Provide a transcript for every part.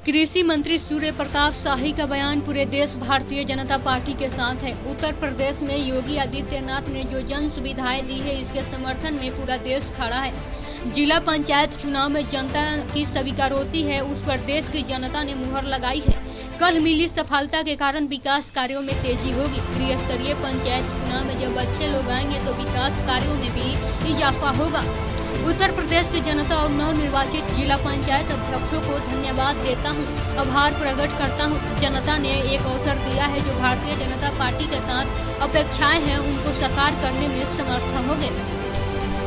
कृषि मंत्री सूर्य प्रताप शाही का बयान, पूरे देश भारतीय जनता पार्टी के साथ है। उत्तर प्रदेश में योगी आदित्यनाथ ने जो जन सुविधाएं दी है, इसके समर्थन में पूरा देश खड़ा है। जिला पंचायत चुनाव में जनता की स्वीकारोक्ति है, उस पर देश की जनता ने मुहर लगाई है। कल मिली सफलता के कारण विकास कार्यों में तेजी होगी। त्रिस्तरीय पंचायत चुनाव में जब अच्छे लोग आएंगे तो विकास कार्यों में भी इजाफा होगा। उत्तर प्रदेश की जनता और नवनिर्वाचित जिला पंचायत अध्यक्षों को धन्यवाद देता हूं, आभार प्रकट करता हूं। जनता ने एक अवसर दिया है, जो भारतीय जनता पार्टी के साथ अपेक्षाएं हैं उनको साकार करने में समर्थ होंगे।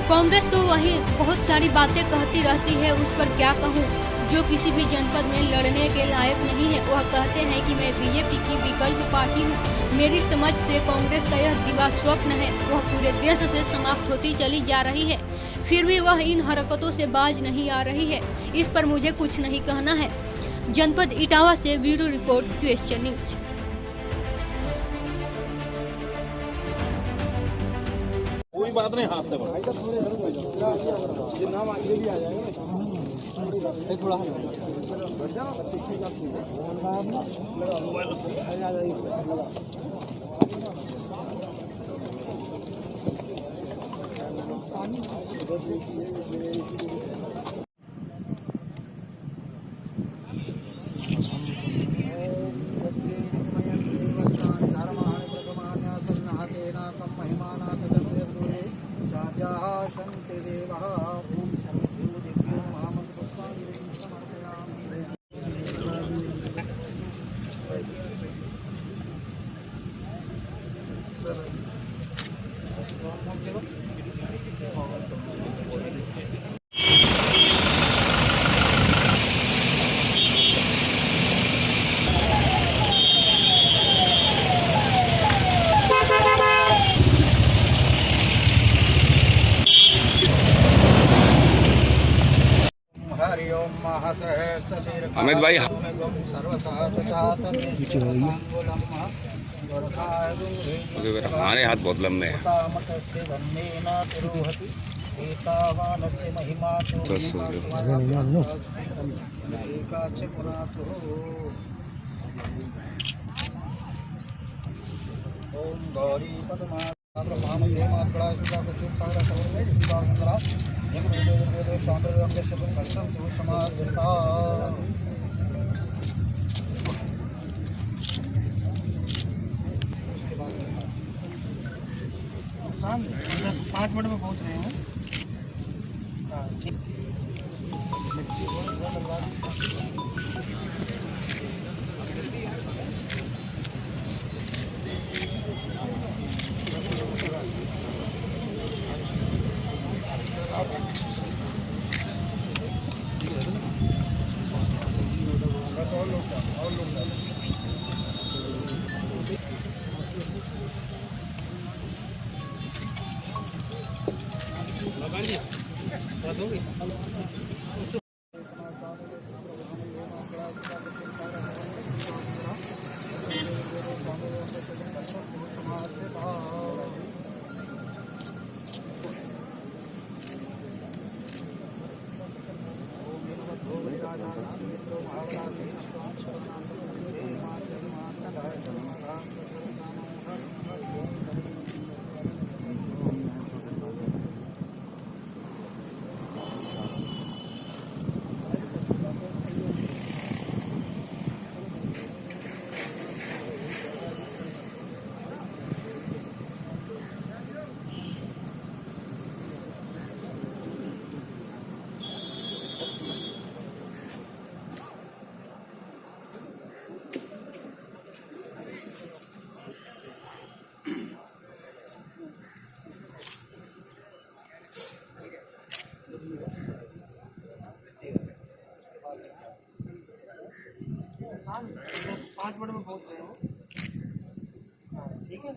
कांग्रेस तो वही बहुत सारी बातें कहती रहती है, उस पर क्या कहूं, जो किसी भी जनपद में लड़ने के लायक नहीं है। वह कहते हैं कि मैं बीजेपी की विकल्प पार्टी हूं। मेरी समझ से कांग्रेस का यह दिवा स्वप्न है, वह पूरे देश से समाप्त होती चली जा रही है, फिर भी वह इन हरकतों से बाज नहीं आ रही है। इस पर मुझे कुछ नहीं कहना है। जनपद इटावा से ब्यूरो रिपोर्ट, क्वेश्चन न्यूज। कोई बात नहीं, हाथ से थोड़ा अमित भाई, हमारे हाथ बहुत लंबे हैं। ओम गौरी पद्मा शाम 5 मिनट में पहुंच रहे हैं। शाम 5 मिनट में पहुंच रहे हो। ठीक है।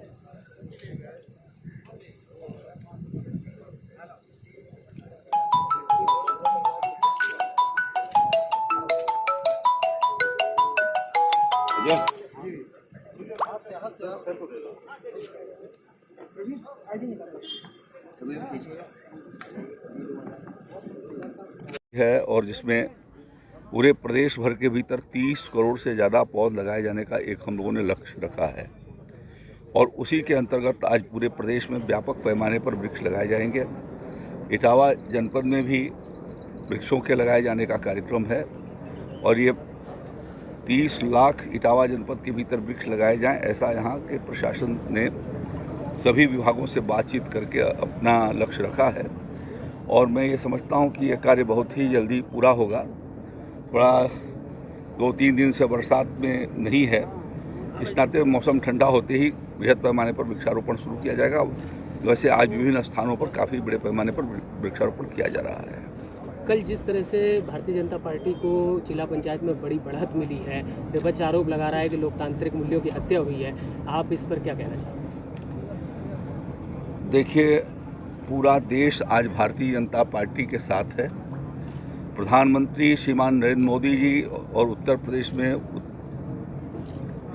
है और जिसमें पूरे प्रदेश भर के भीतर 30 करोड़ से ज़्यादा पौध लगाए जाने का एक हम लोगों ने लक्ष्य रखा है और उसी के अंतर्गत आज पूरे प्रदेश में व्यापक पैमाने पर वृक्ष लगाए जाएंगे। इटावा जनपद में भी वृक्षों के लगाए जाने का कार्यक्रम है और ये 30 लाख इटावा जनपद के भीतर वृक्ष लगाए जाएं, ऐसा यहाँ के प्रशासन ने सभी विभागों से बातचीत करके अपना लक्ष्य रखा है और मैं ये समझता हूँ कि यह कार्य बहुत ही जल्दी पूरा होगा। थोड़ा 2-3 दिन से बरसात में नहीं है, इस नाते मौसम ठंडा होते ही बृहद पैमाने पर वृक्षारोपण शुरू किया जाएगा। वैसे आज विभिन्न स्थानों पर काफ़ी बड़े पैमाने पर वृक्षारोपण किया जा रहा है। कल जिस तरह से भारतीय जनता पार्टी को जिला पंचायत में बड़ी बढ़त मिली है, विपक्ष आरोप लगा रहा है कि लोकतांत्रिक मूल्यों की हत्या हुई है, आप इस पर क्या कहना चाहते हैं? देखिए, पूरा देश आज भारतीय जनता पार्टी के साथ है। प्रधानमंत्री श्रीमान नरेंद्र मोदी जी और उत्तर प्रदेश में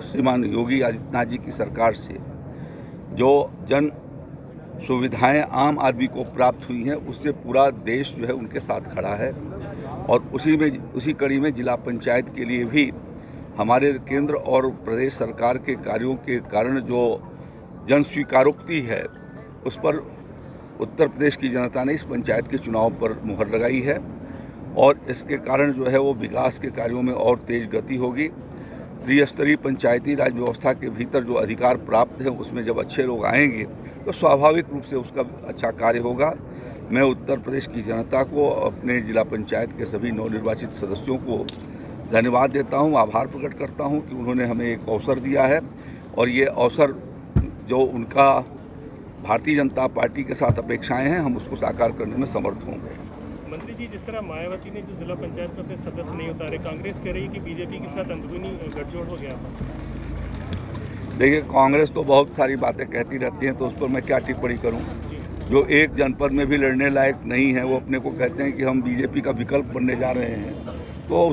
श्रीमान योगी आदित्यनाथ जी की सरकार से जो जन सुविधाएं आम आदमी को प्राप्त हुई हैं, उससे पूरा देश जो है उनके साथ खड़ा है और उसी कड़ी में जिला पंचायत के लिए भी हमारे केंद्र और प्रदेश सरकार के कार्यों के कारण जो जन स्वीकारोक्ति है, उस पर उत्तर प्रदेश की जनता ने इस पंचायत के चुनाव पर मुहर लगाई है और इसके कारण जो है वो विकास के कार्यों में और तेज गति होगी। त्रिस्तरीय पंचायती राज व्यवस्था के भीतर जो अधिकार प्राप्त है, उसमें जब अच्छे लोग आएंगे तो स्वाभाविक रूप से उसका अच्छा कार्य होगा। मैं उत्तर प्रदेश की जनता को, अपने जिला पंचायत के सभी नवनिर्वाचित सदस्यों को धन्यवाद देता हूं, आभार प्रकट करता हूं कि उन्होंने हमें एक अवसर दिया है और ये अवसर जो उनका भारतीय जनता पार्टी के साथ अपेक्षाएं हैं, हम उसको साकार करने में समर्थ होंगे। मंत्री जी, जिस तरह मायावती ने जो जिला पंचायत में अपने सदस्य नहीं उतारे, कांग्रेस कह रही है कि बीजेपी के साथ अंदरूनी गठजोड़ हो गया। देखिए, कांग्रेस तो बहुत सारी बातें कहती रहती हैं, तो उस पर मैं क्या टिप्पणी करूं। जो एक जनपद में भी लड़ने लायक नहीं है, वो अपने को कहते हैं कि हम बीजेपी का विकल्प बनने जा रहे हैं। तो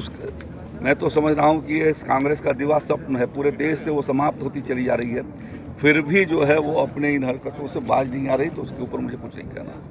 मैं तो समझ रहा हूं कि ये कांग्रेस का दिवा स्वप्न है, पूरे देश से वो समाप्त होती चली जा रही है। फिर भी जो है वो अपने इन हरकतों से बाज नहीं आ रही, तो उसके ऊपर मुझे कुछ नहीं कहना।